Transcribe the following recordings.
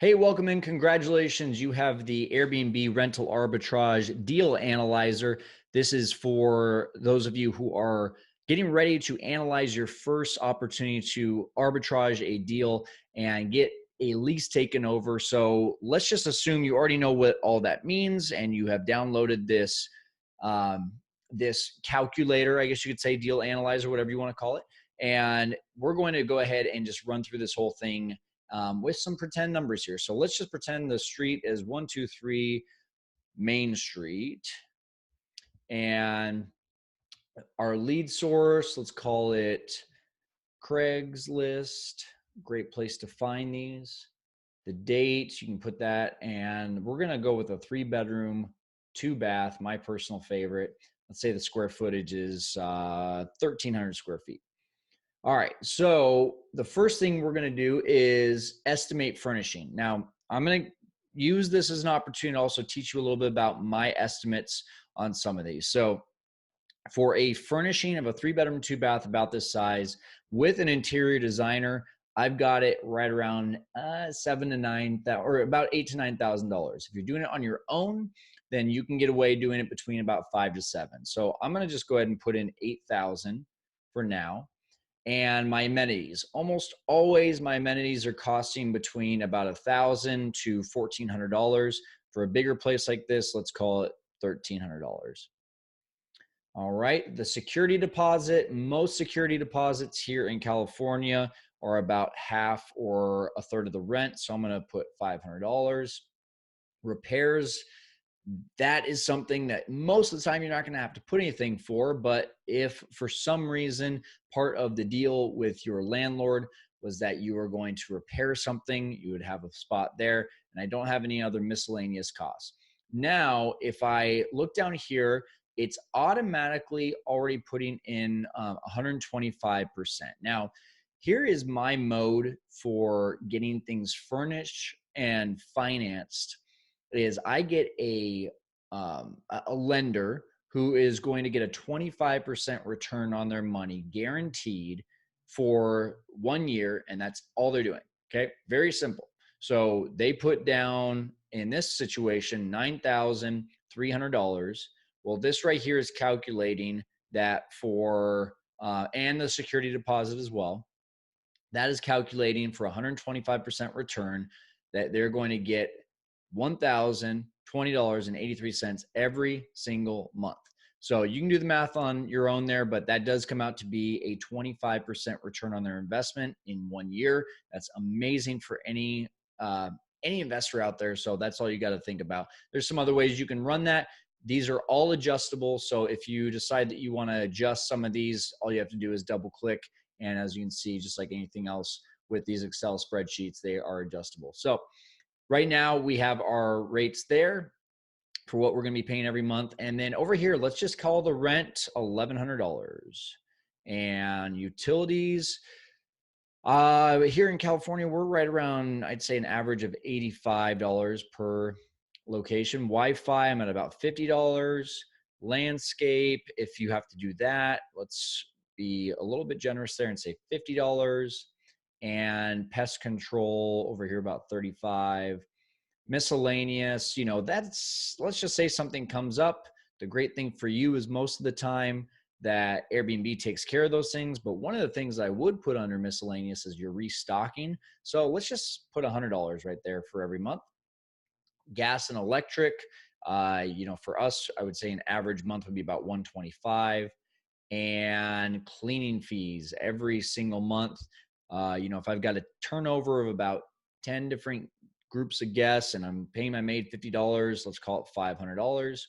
Hey, welcome in. Congratulations. You have the Airbnb rental arbitrage deal analyzer. This is for those of you who are getting ready to analyze your first opportunity to arbitrage a deal and get a lease taken over. So let's just assume you already know what all that means and you have downloaded this calculator, I guess you could say, deal analyzer, whatever you want to call it. And we're going to go ahead and just run through this whole thing with some pretend numbers here. So let's just pretend the street is 123 Main Street. And our lead source, let's call it Craigslist. Great place to find these. The date, you can put that. And we're going to go with a 3-bedroom, 2-bath, my personal favorite. Let's say the square footage is 1,300 square feet. All right, so the first thing we're going to do is estimate furnishing. Now, I'm going to use this as an opportunity to also teach you a little bit about my estimates on some of these. So for a furnishing of a 3-bedroom, 2-bath about this size with an interior designer, I've got it right around $7,000 to $9,000, or about $8,000 to $9,000. If you're doing it on your own, then you can get away doing it between about 5 to 7. So I'm going to just go ahead and put in 8,000 for now. And my amenities, almost always my amenities are costing between about $1,000 to $1,400. For a bigger place like this, let's call it $1,300. All right, the security deposit, most security deposits here in California are about half or a third of the rent. So I'm going to put $500. Repairs, that is something that most of the time you're not going to have to put anything for. But if for some reason part of the deal with your landlord was that you were going to repair something, you would have a spot there. And I don't have any other miscellaneous costs. Now, if I look down here, it's automatically already putting in 125%. Now, here is my mode for getting things furnished and financed. Is I get a lender who is going to get a 25% return on their money guaranteed for 1 year, and that's all they're doing. Okay, very simple. So they put down in this situation $9,300. Well, this right here is calculating that for and the security deposit as well. That is calculating for 125% return that they're going to get $1,020.83 every single month. So you can do the math on your own there, but that does come out to be a 25% return on their investment in 1 year. That's amazing for any investor out there. So that's all you got to think about. There's some other ways you can run that. These are all adjustable. So if you decide that you want to adjust some of these, all you have to do is double click. And as you can see, just like anything else with these Excel spreadsheets, they are adjustable. So right now we have our rates there for what we're going to be paying every month. And then over here, let's just call the rent $1,100. And utilities, here in California, we're right around, I'd say, an average of $85 per location. Wi-Fi, I'm at about $50. Landscape, if you have to do that, let's be a little bit generous there and say $50. And pest control over here about 35. Miscellaneous, that's, let's just say something comes up. The great thing for you is most of the time that Airbnb takes care of those things. But one of the things I would put under miscellaneous is your restocking. So let's just put $100 right there for every month. Gas and electric, for us, I would say an average month would be about $125. And cleaning fees every single month. If I've got a turnover of about 10 different groups of guests and I'm paying my maid $50, let's call it $500.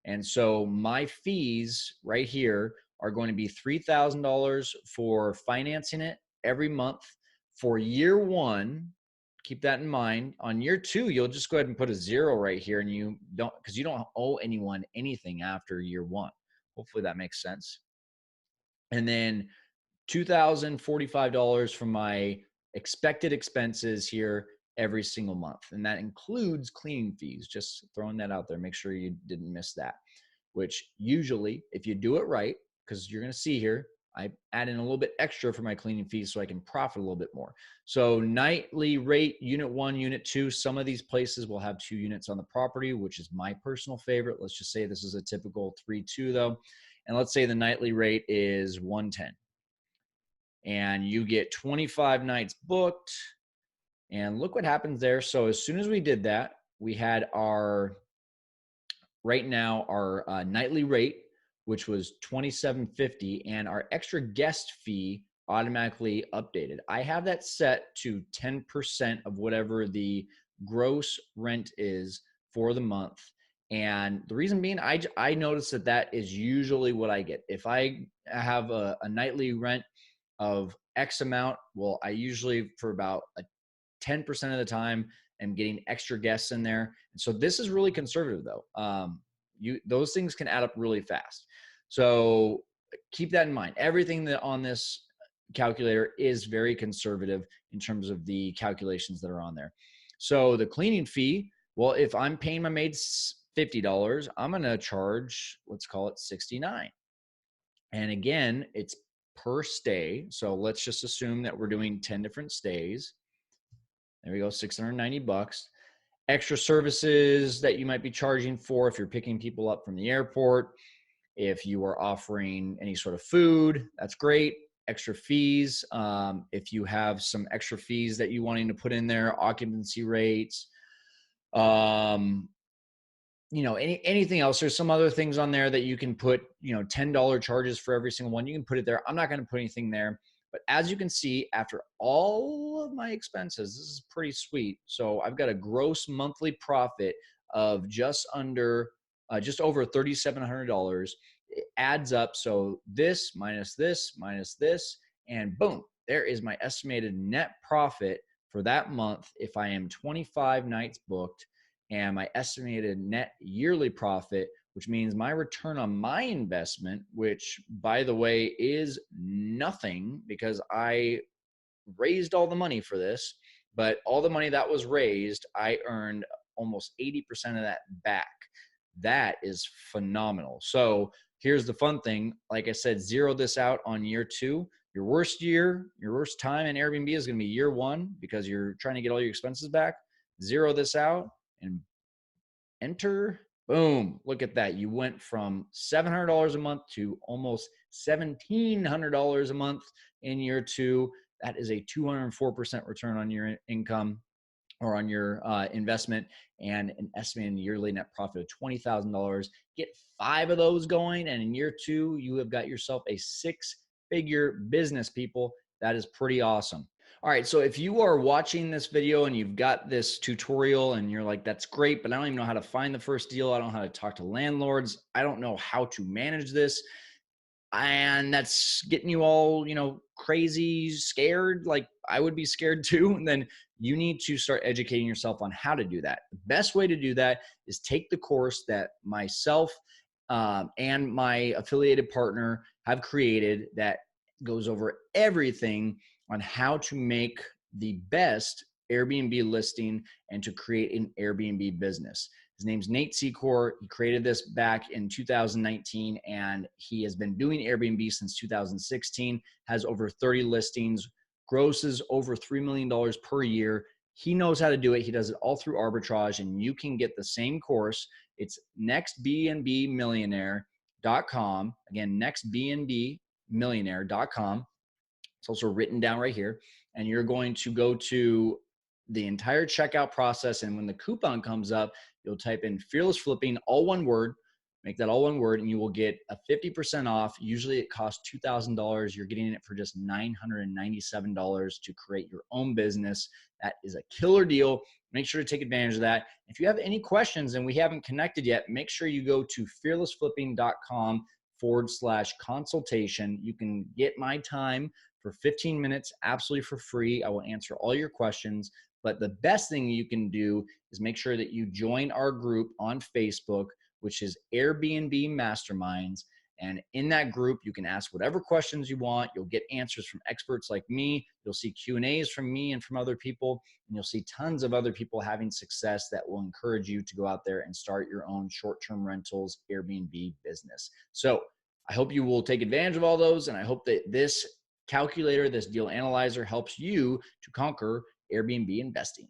And so my fees right here are going to be $3,000 for financing it every month for year one. Keep that in mind. On year two, you'll just go ahead and put a 0 right here, and because you don't owe anyone anything after year one. Hopefully that makes sense. And then $2,045 for my expected expenses here every single month. And that includes cleaning fees. Just throwing that out there. Make sure you didn't miss that, which usually, if you do it right, because you're going to see here, I add in a little bit extra for my cleaning fees so I can profit a little bit more. So nightly rate, unit 1, unit 2, some of these places will have 2 units on the property, which is my personal favorite. Let's just say this is a typical 3-2 though. And let's say the nightly rate is 110. And you get 25 nights booked. And look what happens there. So as soon as we did that, we had our right now our nightly rate, which was $27.50, and our extra guest fee automatically updated. I have that set to 10% of whatever the gross rent is for the month. And the reason being, I notice that is usually what I get. If I have a nightly rent of X amount, well, I usually for about 10% of the time am getting extra guests in there. And so this is really conservative though. Those things can add up really fast. So keep that in mind. Everything that on this calculator is very conservative in terms of the calculations that are on there. So the cleaning fee, well, if I'm paying my maids $50, I'm going to charge, let's call it 69. And again, it's per stay. So let's just assume that we're doing 10 different stays. There we go, $690. Extra services that you might be charging for if you're picking people up from the airport. If you are offering any sort of food, that's great. Extra fees. If you have some extra fees that you wanting to put in there, occupancy rates, anything else. There's some other things on there that you can put, $10 charges for every single one. You can put it there. I'm not going to put anything there. But as you can see, after all of my expenses, this is pretty sweet. So I've got a gross monthly profit of just over $3,700. It adds up. So this, minus this, and boom, there is my estimated net profit for that month if I am 25 nights booked, and my estimated net yearly profit, which means my return on my investment, which by the way is nothing because I raised all the money for this, but all the money that was raised, I earned almost 80% of that back. That is phenomenal. So here's the fun thing. Like I said, zero this out on year 2. Your worst time in Airbnb is going to be year 1 because you're trying to get all your expenses back. Zero this out and enter. Boom. Look at that. You went from $700 a month to almost $1,700 a month in year 2. That is a 204% return on your income or on your investment, and an estimated yearly net profit of $20,000. Get 5 of those going, and in year 2, you have got yourself a 6-figure business, people. That is pretty awesome. All right, so if you are watching this video and you've got this tutorial and you're like, that's great, but I don't even know how to find the first deal. I don't know how to talk to landlords. I don't know how to manage this. And that's getting you all, crazy, scared, like I would be scared too. And then you need to start educating yourself on how to do that. The best way to do that is take the course that myself and my affiliated partner have created that goes over everything on how to make the best Airbnb listing and to create an Airbnb business. His name's Nate Secor. He created this back in 2019, and he has been doing Airbnb since 2016, has over 30 listings, grosses over $3 million per year. He knows how to do it. He does it all through Arbitrage, and you can get the same course. It's nextbnbmillionaire.com. Again, nextbnbmillionaire.com. It's also written down right here. And you're going to go to the entire checkout process. And when the coupon comes up, you'll type in Fearless Flipping, all one word, make that all one word, and you will get a 50% off. Usually it costs $2,000. You're getting it for just $997 to create your own business. That is a killer deal. Make sure to take advantage of that. If you have any questions and we haven't connected yet, make sure you go to fearlessflipping.com/consultation. You can get my time for 15 minutes, absolutely for free. I will answer all your questions. But the best thing you can do is make sure that you join our group on Facebook, which is Airbnb Masterminds. And in that group, you can ask whatever questions you want. You'll get answers from experts like me. You'll see Q&As from me and from other people. And you'll see tons of other people having success that will encourage you to go out there and start your own short-term rentals Airbnb business. So I hope you will take advantage of all those. And I hope that this calculator, this deal analyzer helps you to conquer Airbnb investing.